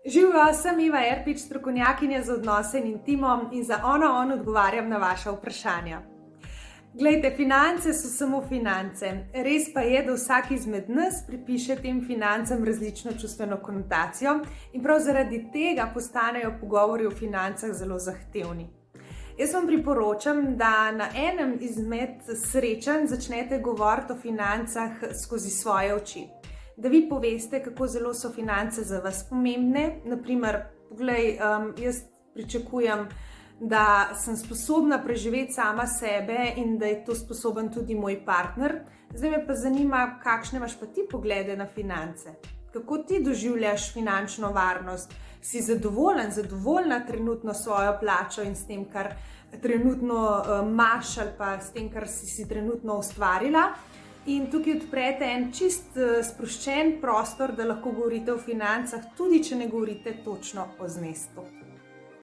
Živijo, sem Eva Erpič, strokovnjakinja za odnose in intimo in za on odgovarjam na vaša vprašanja. Glejte, finance so samo finance. Res pa je, da vsak izmed nas pripiše tem financam različno čustveno konotacijo in prav zaradi tega postanejo pogovori o financah zelo zahtevni. Jaz vam priporočam, da na enem izmed srečanj začnete govoriti o financah skozi svoje oči. Da vi poveste, kako zelo so finance za vas pomembne. Naprimer, poglej, jaz pričakujem, da sem sposobna preživeti sama sebe in da je to sposoben tudi moj partner. Zdaj me pa zanima, kakšne imaš pa ti poglede na finance. Kako ti doživljaš finančno varnost? Si zadovoljna trenutno svojo plačo in s tem, kar trenutno imaš ali pa s tem, kar si trenutno ustvarila? In tukaj odprete en čist sproščen prostor, da lahko govorite o financah, tudi če ne govorite točno o znesku.